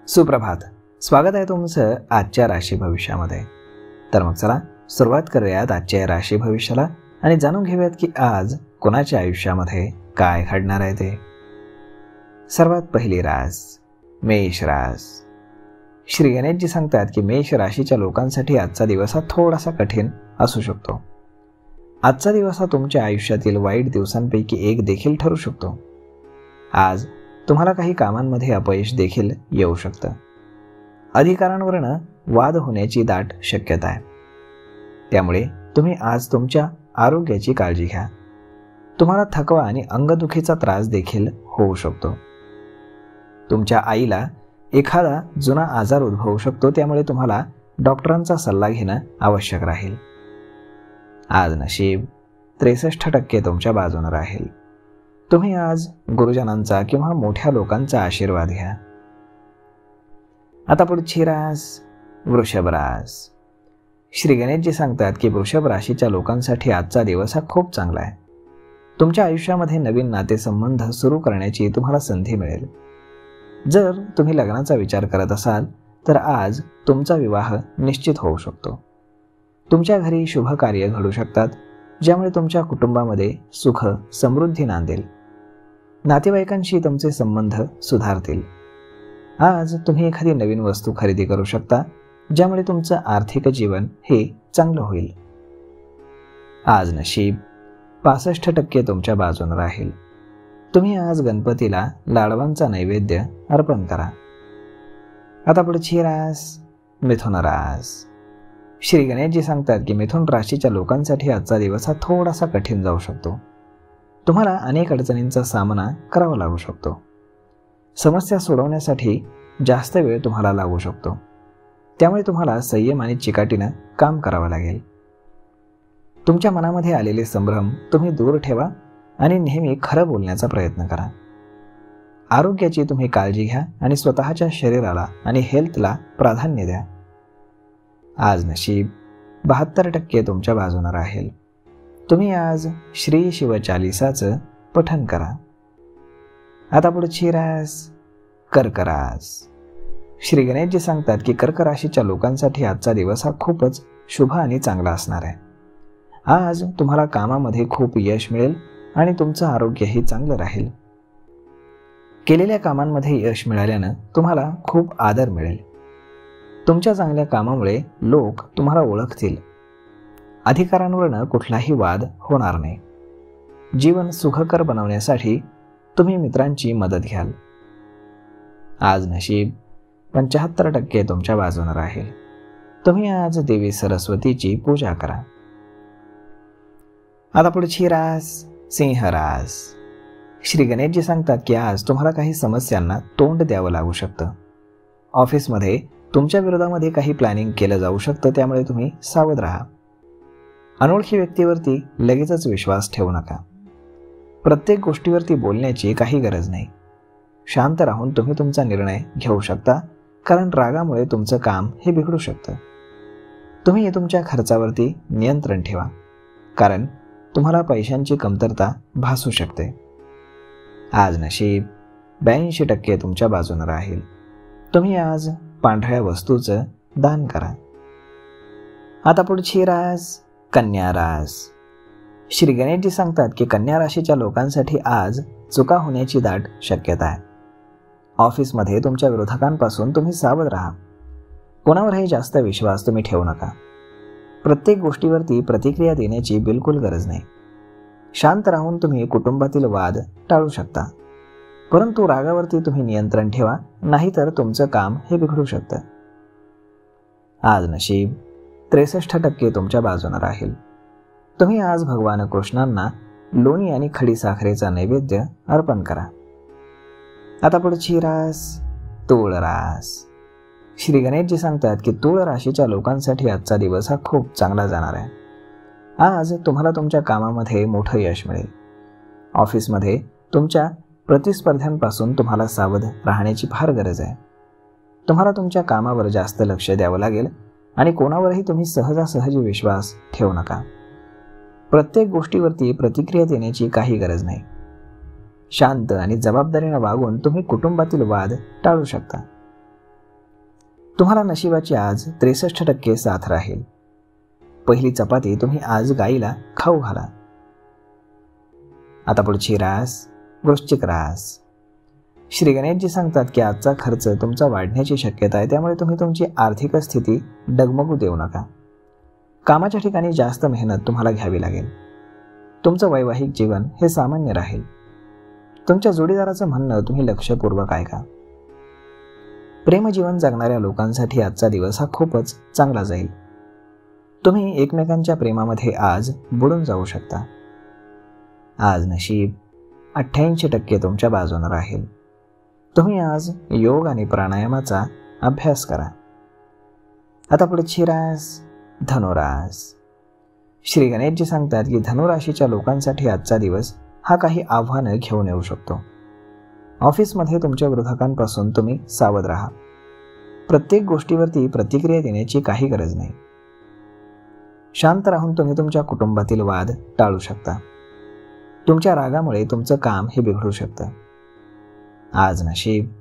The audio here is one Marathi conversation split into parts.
सुप्रभात. स्वागत आहे तुमचं आजच्या राशी भविष्यामध्ये. तर मग चला सुरुवात करूयात आजच्या राशी भविष्याला आणि जाणून घेऊयात की आज कोणाच्या आयुष्यामध्ये काय घडणार आहे ते. सर्वात पहिली रास मेष रास. श्री गणेशजी सांगतात की मेष राशीच्या लोकांसाठी आजचा दिवस हा थोडासा कठीण असू शकतो. आजचा दिवस हा तुमच्या आयुष्यातील वाईट दिवसांपैकी एक देखील ठरू शकतो. आज तुम्हाला काही कामांमध्ये अपयश देखील येऊ शकतं. अधिकाऱ्यांवरनं वाद होण्याची दाट शक्यता आहे. त्यामुळे तुम्ही आज तुमच्या आरोग्याची काळजी घ्या. तुम्हाला थकवा आणि अंगदुखीचा त्रास देखील होऊ शकतो. तुमच्या आईला एखादा जुना आजार उद्भवू शकतो, त्यामुळे तुम्हाला डॉक्टरांचा सल्ला घेणं आवश्यक राहील. आज नशीब 63% तुमच्या बाजूने राहील. तुम्ही आज गुरुजनांचा किंवा मोठ्या लोकांचा आशीर्वाद घ्या. आता पुढची रास वृषभ रास. श्री गणेशजी सांगतात की वृषभ राशीच्या लोकांसाठी आजचा दिवस हा खूप चांगला आहे. तुमच्या आयुष्यामध्ये नवीन नातेसंबंध सुरू करण्याची तुम्हाला संधी मिळेल. जर तुम्ही लग्नाचा विचार करत असाल तर आज तुमचा विवाह निश्चित होऊ शकतो. तुमच्या घरी शुभ कार्य घडू शकतात, ज्यामुळे तुमच्या कुटुंबामध्ये सुख समृद्धी नांदेल. नातेवाईकांशी तुमचे संबंध सुधारतील. आज तुम्ही एखादी नवीन वस्तू खरेदी करू शकता, ज्यामुळे तुमचं आर्थिक जीवन हे चांगलं होईल. आज नशीब 65% तुमच्या बाजूने राहील. तुम्ही आज गणपतीला लाडवांचा नैवेद्य अर्पण करा. आता पुढची रास मिथुन रास. श्री गणेशजी सांगतात की मिथुन राशीच्या लोकांसाठी आजचा दिवस हा थोडासा कठीण जाऊ शकतो. तुम्हाला अनेक अडचणींचा सामना करावा लागू शकतो. समस्या सोडवण्यासाठी जास्त वेळ तुम्हाला लागू शकतो. त्यामुळे तुम्हाला संयम आणि चिकाटीनं काम करावं लागेल. तुमच्या मनामध्ये आलेले संभ्रम तुम्ही दूर ठेवा आणि नेहमी खरं बोलण्याचा प्रयत्न करा. आरोग्याची तुम्ही काळजी घ्या आणि स्वतःच्या शरीराला आणि हेल्थला प्राधान्य द्या. आज नशीब 72% तुमच्या बाजूने राहील. तुम्ही आज श्री शिवचालिसाचं पठण करा. आता पुढची रास कर्क रास. श्री गणेशजी सांगतात की कर्क राशीच्या लोकांसाठी आजचा दिवस हा खूपच शुभ आणि चांगला असणार आहे. आज तुम्हाला कामामध्ये खूप यश मिळेल आणि तुमचं आरोग्यही चांगलं राहील. केलेल्या कामांमध्ये यश मिळाल्यानं तुम्हाला खूप आदर मिळेल. तुमच्या चांगल्या कामामुळे लोक तुम्हाला ओळखतील. अधिकाऱ्यांवरनं कुठलाही वाद होणार नाही. जीवन सुखकर बनवण्यासाठी तुम्ही मित्रांची मदत घ्याल. आज नशीब 75% तुमच्या बाजूने राहील. तुम्ही आज देवी सरस्वतीची पूजा करा. आता पुढची रास सिंह रास. श्री गणेशजी सांगतात की आज तुम्हाला काही समस्यांना तोंड द्यावं लागू शकतं. ऑफिसमध्ये तुमच्या विरोधामध्ये काही प्लॅनिंग केलं जाऊ शकतं, त्यामुळे तुम्ही सावध राहा. अनोळखी व्यक्तीवरती लगेचच विश्वास ठेवू नका. प्रत्येक गोष्टीवरती बोलण्याची काही गरज नाही. शांत राहून तुम्ही तुमचा निर्णय घेऊ शकता, कारण रागामुळे तुमचं काम हे बिघडू शकतं. तुम्ही तुमच्या खर्चावरती नियंत्रण ठेवा, कारण तुम्हाला पैशांची कमतरता भासू शकते. आज नशीब 82% तुमच्या बाजूने राहील. तुम्ही आज पांढऱ्या वस्तूचं दान करा. आता पुढची रास कन्या रास. श्री गणेशजी सांगतात की कन्या राशीच्या लोकांसाठी आज चुका होण्याची दाट शक्यता आहे. ऑफिसमध्ये तुमच्या विरोधकांपासून तुम्ही सावध राहा. कोणावरही जास्त विश्वास तुम्ही ठेवू नका. प्रत्येक गोष्टीवरती प्रतिक्रिया देण्याची बिलकुल गरज नाही. शांत राहून तुम्ही कुटुंबातील वाद टाळू शकता, परंतु रागावरती तुम्ही नियंत्रण ठेवा, नाहीतर तुमचं काम हे बिघडू शकतं. आज नशीब 63% तुमच्या बाजूने राहील. तुम्ही आज भगवान कृष्णांना लोणी आणि खडी साखरेचा नैवेद्य अर्पण करा. आता पुढची रास तूळ रास. श्री गणेशजी सांगतात की तूळ राशीच्या लोकांसाठी आजचा दिवस हा खूप चांगला जाणार आहे. आज तुम्हाला तुमच्या कामामध्ये मोठं यश मिळेल. ऑफिसमध्ये तुमच्या प्रतिस्पर्ध्यांपासून तुम्हाला सावध राहण्याची फार गरज आहे. तुम्हाला तुमच्या कामावर जास्त लक्ष द्यावं लागेल आणि कोणावरही तुम्ही सहजासहजी विश्वास ठेवू नका. प्रत्येक गोष्टीवरती प्रतिक्रिया देण्याची काही गरज नाही. शांत आणि जबाबदारीने वागून तुम्ही कुटुंबातील वाद टाळू शकता. तुम्हाला नशिबाची आज 63% साथ राहील. पहिली चपाती तुम्ही आज गाईला खाऊ घाला. आता पुढची रास वृश्चिक रास. श्री गणेशजी सांगतात की आजचा खर्च तुमचा वाढण्याची शक्यता आहे, त्यामुळे तुम्ही तुमची आर्थिक स्थिती डगमगू देऊ नका. कामाच्या ठिकाणी जास्त मेहनत तुम्हाला घ्यावी लागेल. तुमचं वैवाहिक जीवन हे सामान्य राहील. तुमच्या जोडीदाराचं म्हणणं तुम्ही लक्षपूर्वक ऐका. प्रेमजीवन जगणाऱ्या लोकांसाठी आजचा दिवस हा खूपच चांगला जाईल. तुम्ही एकमेकांच्या प्रेमामध्ये आज बुडून जाऊ शकता. आज नशीब 88% तुमच्या बाजूने राहील. तुम्ही आज योग आणि प्राणायामाचा अभ्यास करा. आता पुढची रास धनुरास. श्री गणेशजी सांगतात की धनुराशीच्या लोकांसाठी आजचा दिवस हा काही आव्हानं घेऊन येऊ शकतो. ऑफिसमध्ये तुमच्या विरोधकांपासून तुम्ही सावध राहा. प्रत्येक गोष्टीवरती प्रतिक्रिया देण्याची काही गरज नाही. शांत राहून तुम्ही तुमच्या कुटुंबातील वाद टाळू शकता. तुमच्या रागामुळे तुमचं काम हे बिघडू शकतं. आज नशीब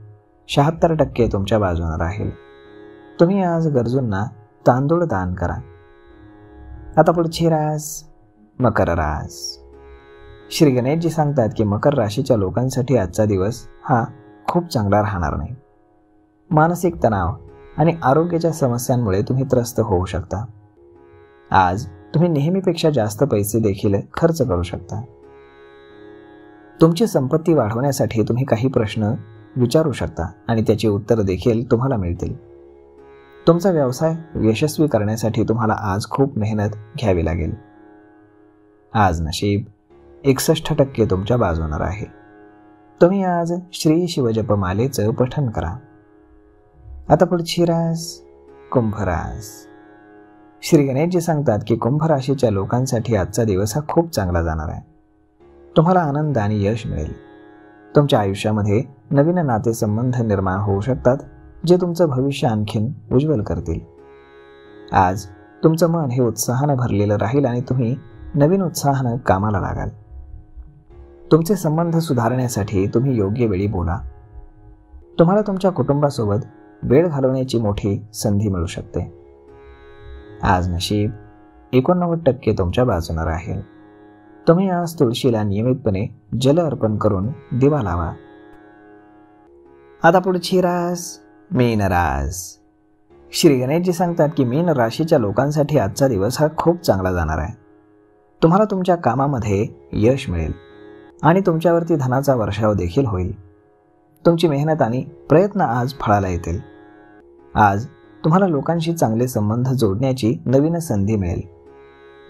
76% तुमच्या बाजूने राहील. तुम्ही आज गरजूंना तांदूळ दान करा. आता पुढची रास मकर रास. श्री गणेशजी सांगतात की मकर राशीच्या लोकांसाठी आजचा दिवस हा खूप चांगला राहणार नाही. मानसिक तणाव आणि आरोग्याच्या समस्यांमुळे तुम्ही त्रस्त होऊ शकता. आज तुम्ही नेहमीपेक्षा जास्त पैसे देखील खर्च करू शकता. तुमची संपत्ती वाढवण्यासाठी तुम्ही काही प्रश्न विचारू शकता आणि त्याची उत्तरं देखील तुम्हाला मिळतील. तुमचा व्यवसाय यशस्वी करण्यासाठी तुम्हाला आज खूप मेहनत घ्यावी लागेल. आज नशीब 61% तुमच्या बाजूने राहील. तुम्ही आज श्री शिवजपमालेचं पठण करा. आता पुढची रास कुंभ रास. श्री गणेशजी सांगतात की कुंभ राशीच्या लोकांसाठी आजचा दिवस हा खूप चांगला जाणार आहे. तुम्हाला आनंद आणि यश मिळेल. तुमच्या आयुष्यामध्ये नवीन नातेसंबंध निर्माण होऊ शकतात, जे तुमचं भविष्य आणखीन उज्ज्वल करतील. आज तुमचं मन हे उत्साहानं भरलेलं राहील आणि तुम्ही नवीन उत्साहानं कामाला लागाल. तुमचे संबंध सुधारण्यासाठी तुम्ही योग्य वेळी बोला. तुम्हाला तुमच्या कुटुंबासोबत वेळ घालवण्याची मोठी संधी मिळू शकते. आज नशीब 89% तुमच्या बाजूने राहील. तुम्ही आज तुळशीला नियमितपणे जल अर्पण करून दिवा लावा. आता पुढची रास मीन रास. श्री गणेशजी सांगतात की मीन राशीच्या लोकांसाठी आजचा दिवस हा खूप चांगला जाणार आहे. तुम्हाला तुमच्या कामामध्ये यश मिळेल आणि तुमच्यावरती धनाचा वर्षाव देखील होईल. तुमची मेहनत आणि प्रयत्न आज फळाला येतील. आज तुम्हाला लोकांशी चांगले संबंध जोडण्याची नवीन संधी मिळेल.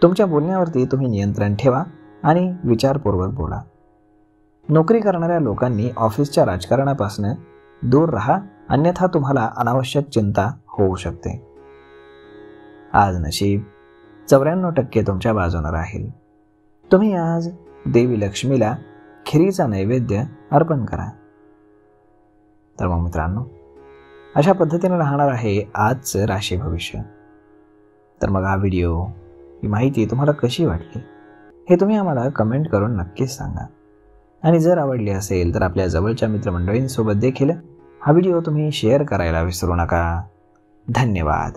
तुमच्या बोलण्यावरती तुम्ही नियंत्रण ठेवा आणि विचारपूर्वक बोला. नोकरी करणाऱ्या लोकांनी ऑफिसच्या राजकारणापासून दूर राहा, अन्यथा तुम्हाला अनावश्यक चिंता होऊ शकते. आज नशीब 94% तुमच्या बाजूने राहील. तुम्ही आज देवी लक्ष्मीला खिरीचा नैवेद्य अर्पण करा. तर मग मित्रांनो, अशा पद्धतीने राहणार आहे आजचं राशी भविष्य. तर मग हा व्हिडिओ, ही माहिती तुम्हाला कशी वाटली हे तुम्ही आम्हाला कमेंट करून नक्कीच सांगा. आणि जर आवडली असेल तर आपल्या जवळच्या मित्रमंडळींसोबत देखील हा व्हिडिओ तुम्ही शेअर करायला विसरू नका. धन्यवाद.